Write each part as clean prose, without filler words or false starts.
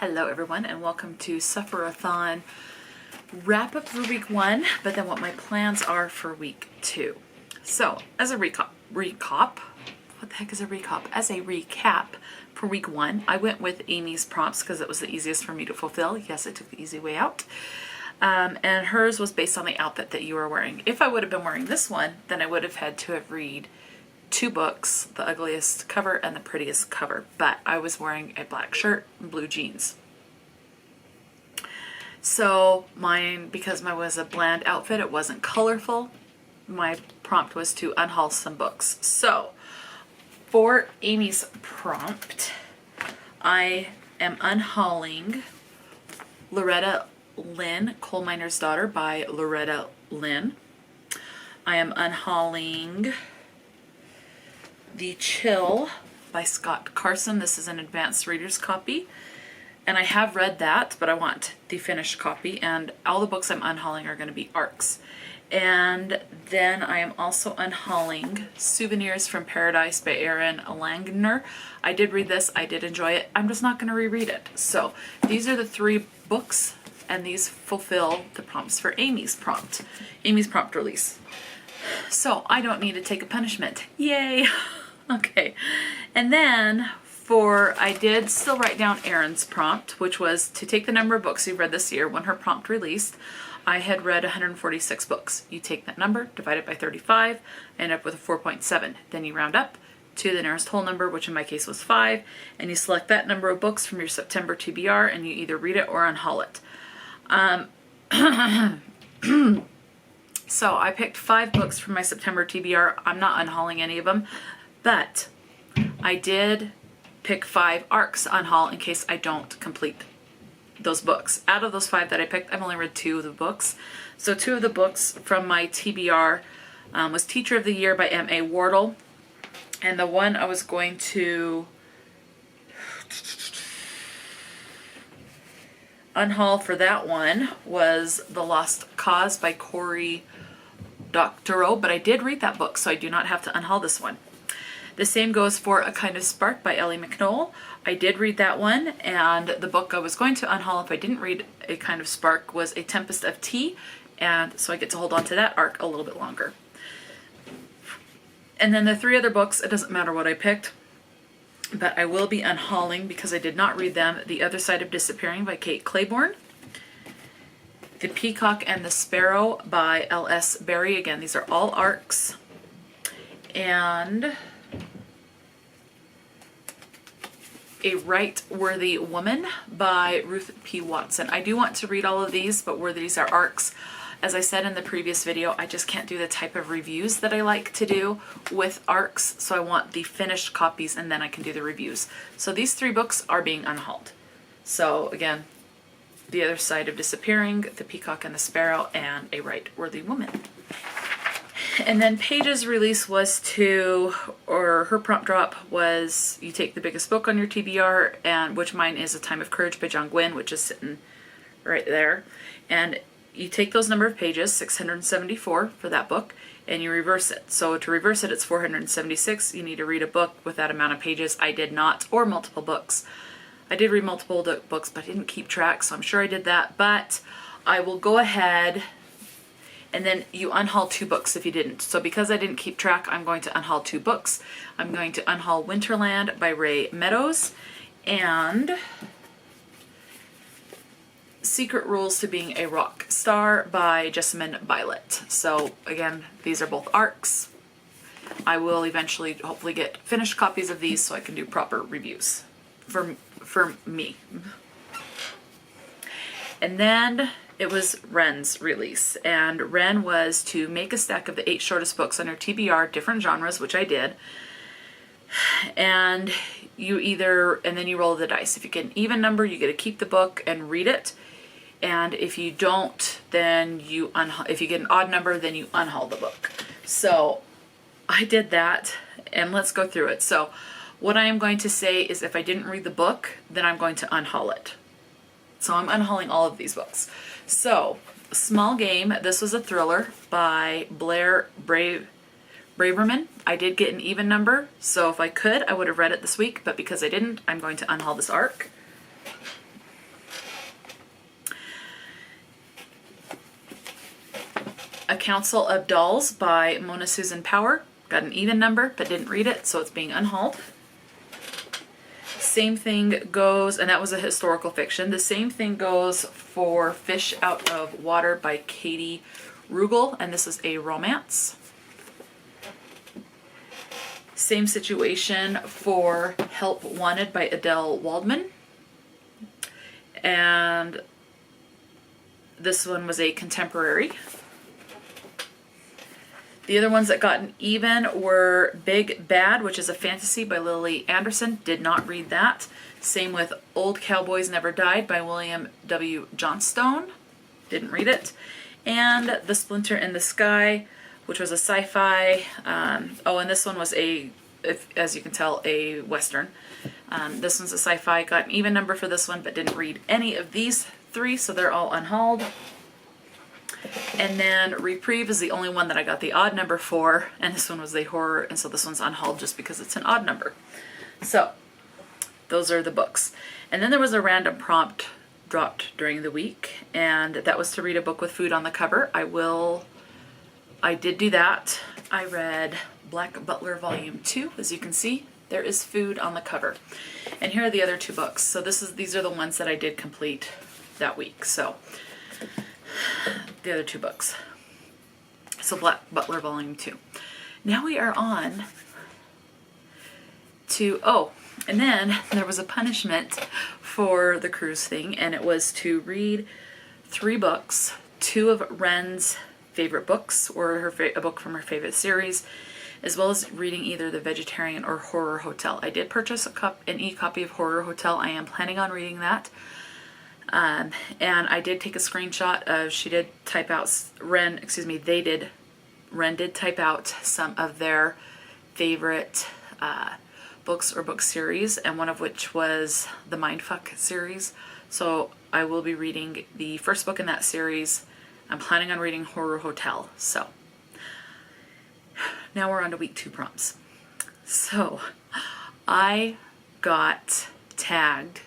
Hello everyone and welcome to Sufferathon wrap up for week 1, but then what my plans are for week 2. So as a recap, what the heck is a recap? As a recap for week 1, I went with Amy's prompts because it was the easiest for me to fulfill. Yes, I took the easy way out. And hers was based on the outfit that you were wearing. If I would have been wearing this one, then I would have had to have read 2 books, the ugliest cover and the prettiest cover, but I was wearing a black shirt and blue jeans. So mine, because mine was a bland outfit, it wasn't colorful, my prompt was to unhaul some books. So for Amy's prompt, I am unhauling Loretta Lynn, Coal Miner's Daughter by Loretta Lynn. I am unhauling The Chill by Scott Carson. This is an advanced reader's copy. And I have read that, but I want the finished copy. And all the books I'm unhauling are going to be ARCs. And then I am also unhauling Souvenirs from Paradise by Erin. I did read this. I did enjoy it. I'm just not going to reread it. So these are the 3 books, and these fulfill the prompts for Amy's prompt release. So I don't need to take a punishment. Yay! Okay. And then I did still write down Erin's prompt, which was to take the number of books you've read this year. When her prompt released, I had read 146 books. You take that number, divide it by 35, end up with a 4.7. Then you round up to the nearest whole number, which in my case was 5, and you select that number of books from your September TBR, and you either read it or unhaul it. So I picked 5 books from my September TBR. I'm not unhauling any of them, but I did pick 5 ARCs to unhaul in case I don't complete those books. Out of those 5 that I picked, I've only read 2 of the books. So 2 of the books from my TBR was Teacher of the Year by M.A. Wardle, and the one I was going to unhaul for that one was The Lost Cause by Cory Doctorow, but I did read that book, so I do not have to unhaul this one. The same goes for A Kind of Spark by Ellie McNoll. I did read that one, and the book I was going to unhaul if I didn't read A Kind of Spark was A Tempest of Tea, and so I get to hold on to that arc a little bit longer. And then the 3 other books, it doesn't matter what I picked, but I will be unhauling because I did not read them. The Other Side of Disappearing by Kate Claiborne. The Peacock and the Sparrow by L.S. Berry. Again, these are all ARCs. And A Right Worthy Woman by Ruth P. Watson. I do want to read all of these, but where these are ARCs, as I said in the previous video, I just can't do the type of reviews that I like to do with ARCs, so I want the finished copies and then I can do the reviews. So these 3 books are being unhauled. So again, The Other Side of Disappearing, The Peacock and the Sparrow, and A Right Worthy Woman. And then Paige's release was her prompt drop was, you take the biggest book on your TBR, and which mine is A Time of Courage by John Gwynne, which is sitting right there. And you take those number of pages, 674 for that book, and you reverse it. So to reverse it, it's 476. You need to read a book with that amount of pages. I did not, or multiple books. I did read multiple books, but I didn't keep track, so I'm sure I did that. But I will go ahead, and then you unhaul 2 books if you didn't. So because I didn't keep track, I'm going to unhaul 2 books. I'm going to unhaul Winterland by Ray Meadows and Secret Rules to Being a Rock Star by Jessamine Violet. So again, these are both ARCs. I will eventually hopefully get finished copies of these so I can do proper reviews for me. And then it was Wren's release, and Wren was to make a stack of the 8 shortest books on your TBR, different genres, which I did, and then you roll the dice. If you get an even number, you get to keep the book and read it, and if you don't, then if you get an odd number, then you unhaul the book. So I did that, and let's go through it. So what I am going to say is if I didn't read the book, then I'm going to unhaul it. So I'm unhauling all of these books. So, Small Game, this was a thriller by Blair Braverman. I did get an even number, so if I could, I would have read it this week, but because I didn't, I'm going to unhaul this arc. Council of Dolls by Mona Susan Power. Got an even number, but didn't read it, so it's being unhauled. Same thing goes, and that was a historical fiction. The same thing goes for Fish Out of Water by Katie Rugel, and this is a romance. Same situation for Help Wanted by Adele Waldman. And this one was a contemporary. The other ones that got an even were Big Bad, which is a fantasy by Lily Anderson. Did not read that. Same with Old Cowboys Never Died by William W. Johnstone. Didn't read it. And The Splinter in the Sky, which was a sci-fi. And this one was as you can tell, a Western. This one's a sci-fi. Got an even number for this one, but didn't read any of these three, so they're all unhauled. And then Reprieve is the only one that I got the odd number for, and this one was a horror, and so this one's unhauled just because it's an odd number. So those are the books. And then there was a random prompt dropped during the week, and that was to read a book with food on the cover. I did do that. I read Black Butler Volume 2. As you can see, there is food on the cover. And here are the other two books. So these are the ones that I did complete that week. So the other two books. So Black Butler Volume 2. Now we are on to, and then there was a punishment for the cruise thing, and it was to read 3 books, 2 of Wren's favorite books, or a book from her favorite series, as well as reading either The Vegetarian or Horror Hotel. I did purchase an e-copy of Horror Hotel. I am planning on reading that. And I did take a screenshot of, she did type out, Wren did type out some of their favorite books or book series, and one of which was the Mindfuck series. So I will be reading the first book in that series. I'm planning on reading Horror Hotel. So now we're on to week 2 prompts. So I got tagged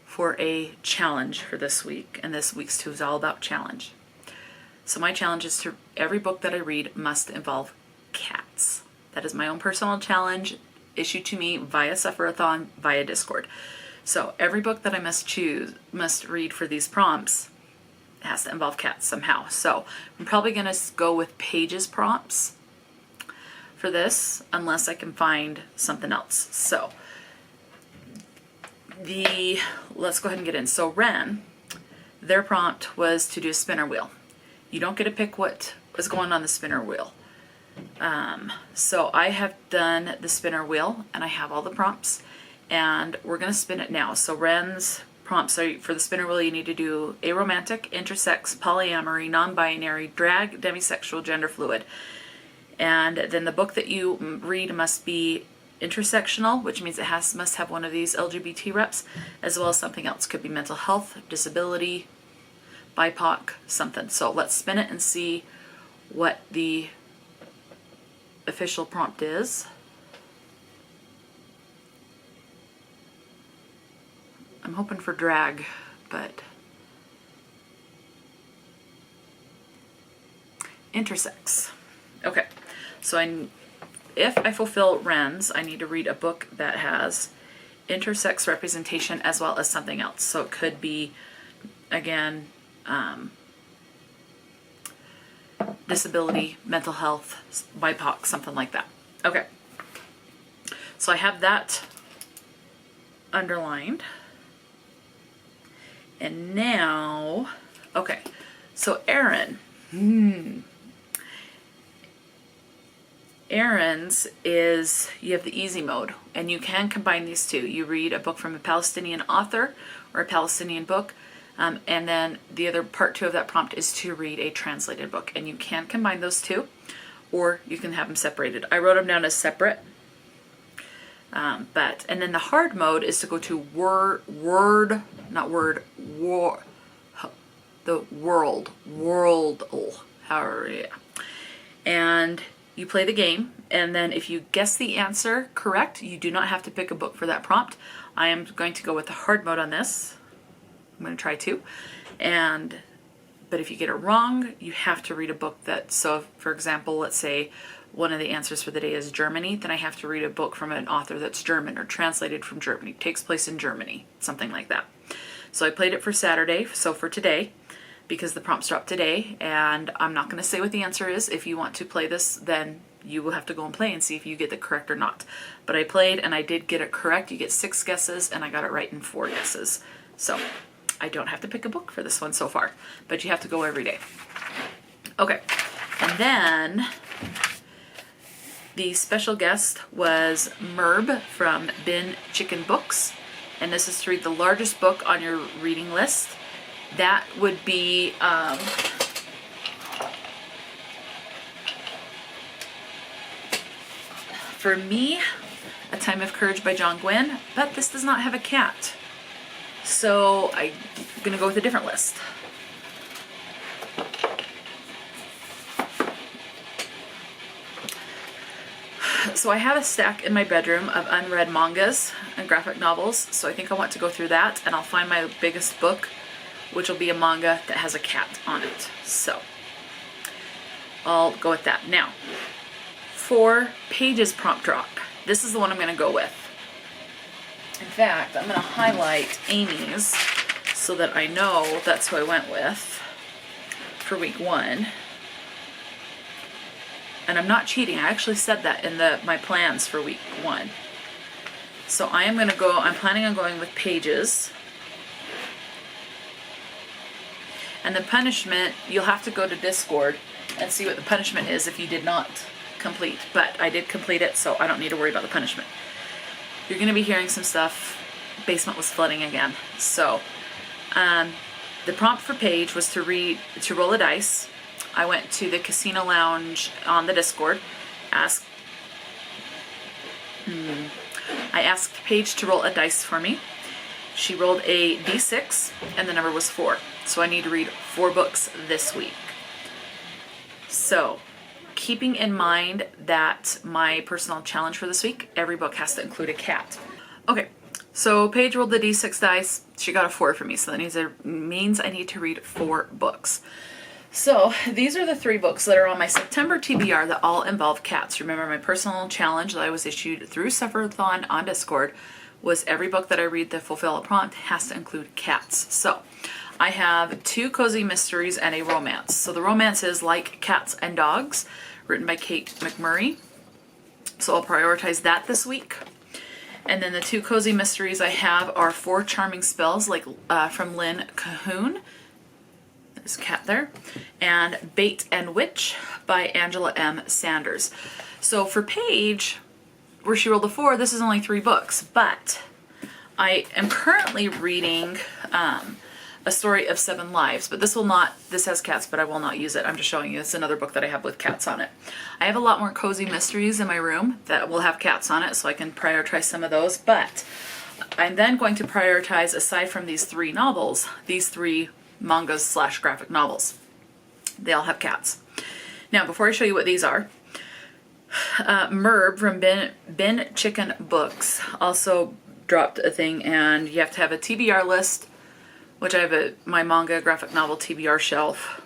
for a challenge for this week, and this week's 2 is all about challenge. So my challenge is to every book that I read must involve cats. That is my own personal challenge issued to me via Sufferathon, via Discord. So every book that I must read for these prompts has to involve cats somehow. So I'm probably going to go with Paige's prompts for this, unless I can find something else. So let's go ahead and get in. So Wren, their prompt was to do a spinner wheel. You don't get to pick what is going on the spinner wheel. So I have done the spinner wheel, and I have all the prompts, and we're going to spin it now. So Wren's prompts are, for the spinner wheel, you need to do aromantic, intersex, polyamory, non-binary, drag, demisexual, gender fluid. And then the book that you read must be intersectional, which means it must have one of these LGBT reps, as well as something else. Could be mental health, disability, BIPOC, something. So let's spin it and see what the official prompt is. I'm hoping for drag, but intersex. Okay, so if I fulfill Wren's, I need to read a book that has intersex representation as well as something else. So it could be, again, disability, mental health, BIPOC, something like that. Okay, so I have that underlined. And now, okay, so Erin. Erin's is, you have the easy mode, and you can combine these two. You read a book from a Palestinian author or a Palestinian book, and then the other part 2 of that prompt is to read a translated book, and you can combine those two, or you can have them separated. I wrote them down as separate, and then the hard mode is to go to and you play the game, and then if you guess the answer correct, you do not have to pick a book for that prompt. I am going to go with the hard mode on this. I'm going to try 2, and But if you get it wrong, you have to read a book that, so for example, let's say one of the answers for the day is Germany, then I have to read a book from an author that's German or translated from Germany, takes place in Germany, something like that. So I played it for Saturday, so for today, because the prompts dropped today, and I'm not going to say what the answer is. If you want to play this, then you will have to go and play and see if you get the correct or not. But I played and I did get it correct. You get 6 guesses and I got it right in 4 guesses. So I don't have to pick a book for this one so far, but you have to go every day. Okay, and then the special guest was Merb from Bin Chicken Books, and this is to read the largest book on your reading list. That would be for me, A Time of Courage by John Gwynne, but this does not have a cat. So I'm gonna go with a different list. So I have a stack in my bedroom of unread mangas and graphic novels, so I think I want to go through that, and I'll find my biggest book, which will be a manga that has a cat on it. So I'll go with that. Now, for Paige's prompt drop, this is the one I'm going to go with. In fact, I'm going to highlight Amy's so that I know that's who I went with for week 1. And I'm not cheating. I actually said that in my plans for week 1. So I am going to go, I'm planning on going with Paige's. And the punishment, you'll have to go to Discord and see what the punishment is if you did not complete. But I did complete it, so I don't need to worry about the punishment. You're going to be hearing some stuff. Basement was flooding again. So the prompt for Paige was to roll a dice. I went to the casino lounge on the Discord. I asked Paige to roll a dice for me. She rolled a d6 and the number was 4. So I need to read 4 books this week. So keeping in mind that my personal challenge for this week, every book has to include a cat. Okay, so Paige rolled the d6 dice. She got a 4 for me, so that means I need to read 4 books. So these are the 3 books that are on my September TBR that all involve cats. Remember, my personal challenge that I was issued through Sufferathon on Discord was every book that I read that fulfill a prompt has to include cats. So I have 2 cozy mysteries and a romance. So the romance is Like Cats and Dogs, written by Kate McMurray. So I'll prioritize that this week. And then the 2 cozy mysteries I have are 4 Charming Spells, like from Lynn Cahoon. There's a cat there. And Bait and Witch by Angela M. Sanders. So for Paige, where she rolled a 4, this is only 3 books, but I am currently reading A Story of 7 Lives, but this has cats, but I will not use it. I'm just showing you. It's another book that I have with cats on it. I have a lot more cozy mysteries in my room that will have cats on it, so I can prioritize some of those, but I'm then going to prioritize, aside from these 3 novels, these 3 mangas / graphic novels. They all have cats. Now, before I show you what these are, Merb from Bin Chicken Books also dropped a thing, and you have to have a TBR list, which I have my manga graphic novel TBR shelf,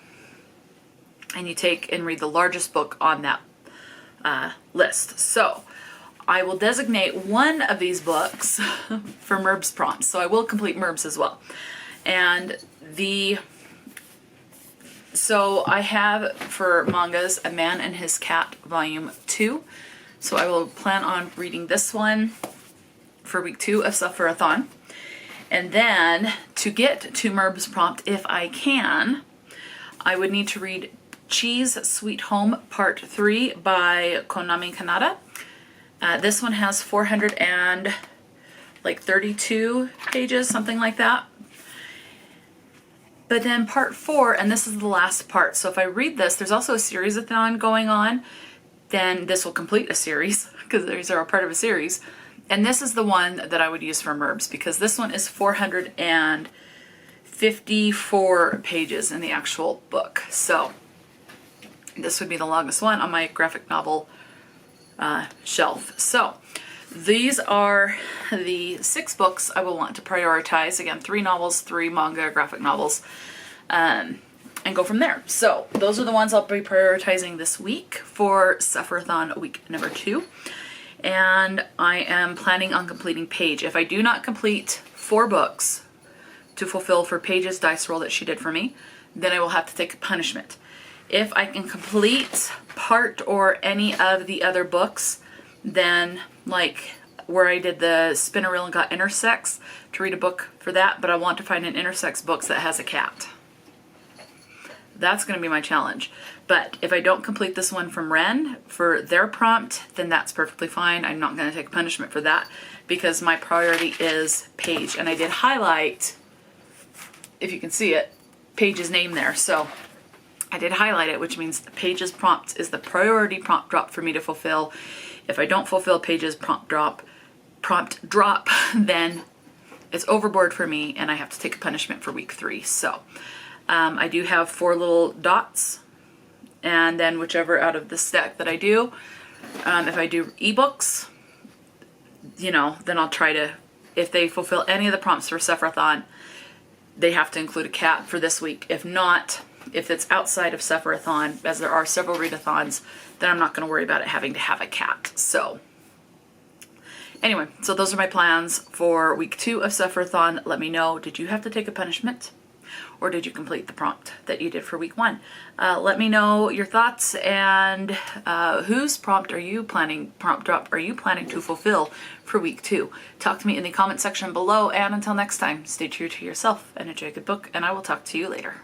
and you take and read the largest book on that list. So I will designate one of these books for Merb's prompts, so I will complete Merb's as well. And so I have for mangas A Man and His Cat Volume 2. So I will plan on reading this one for week 2 of Sufferathon. And then to get to Merb's prompt, if I can, I would need to read Cheese Sweet Home Part 3 by Konami Kanada. This one has 432 pages, something like that. But then part 4, and this is the last part. So if I read this, there's also a series-a-thon going on. Then this will complete a series, because these are a part of a series. And this is the one that I would use for Merb's, because this one is 454 pages in the actual book. So this would be the longest one on my graphic novel shelf. So these are the 6 books I will want to prioritize. Again, 3 novels, 3 manga graphic novels. And and go from there. So those are the ones I'll be prioritizing this week for Sufferathon week number 2. And I am planning on completing Paige. If I do not complete 4 books to fulfill for Paige's dice roll that she did for me, then I will have to take a punishment. If I can complete part or any of the other books, then like where I did the spinner reel and got intersex to read a book for that, but I want to find an intersex book that has a cat. That's going to be my challenge. But if I don't complete this one from Wren for their prompt, then that's perfectly fine. I'm not going to take punishment for that because my priority is Paige. And I did highlight, if you can see it, Paige's name there. So I did highlight it, which means Paige's prompt is the priority prompt drop for me to fulfill. If I don't fulfill Paige's prompt drop, then it's overboard for me and I have to take a punishment for week 3. So I do have 4 little dots, and then whichever out of the stack that I do, if I do ebooks, you know, then I'll try to, if they fulfill any of the prompts for Sufferathon, they have to include a cat for this week. If not, if it's outside of Sufferathon, as there are several readathons, then I'm not going to worry about it having to have a cat. So anyway, so those are my plans for week 2 of Sufferathon. Let me know, did you have to take a punishment? Or did you complete the prompt that you did for week 1? Let me know your thoughts and whose prompt drop are you planning to fulfill for week 2? Talk to me in the comment section below, and until next time, stay true to yourself and enjoy a good book, and I will talk to you later.